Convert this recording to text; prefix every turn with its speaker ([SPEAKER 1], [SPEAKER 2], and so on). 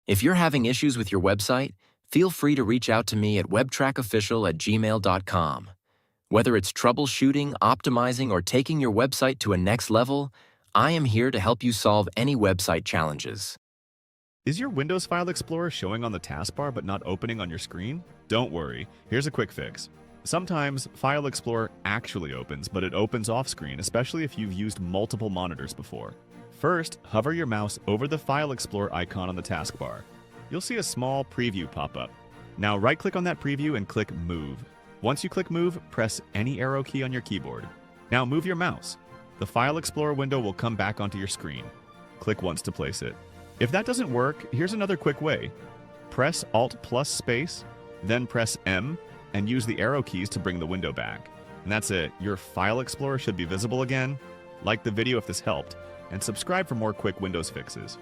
[SPEAKER 1] If you're having issues with your website, feel free to reach out to me at webtrackofficial@gmail.com. Whether it's troubleshooting, optimizing, or taking your website to a next level, I am here to help you solve any website challenges.
[SPEAKER 2] Is your Windows File Explorer showing on the taskbar but not opening on your screen? Don't worry, here's a quick fix. Sometimes File Explorer actually opens, but it opens off-screen, especially if you've used multiple monitors before. First, hover your mouse over the File Explorer icon on the taskbar. You'll see a small preview pop up. Now right-click on that preview and click Move. Once you click Move, press any arrow key on your keyboard. Now move your mouse. The File Explorer window will come back onto your screen. Click once to place it. If that doesn't work, here's another quick way. Press Alt plus space, then press M, and use the arrow keys to bring the window back. And that's it. Your File Explorer should be visible again. Like the video if this helped, and subscribe for more quick Windows fixes.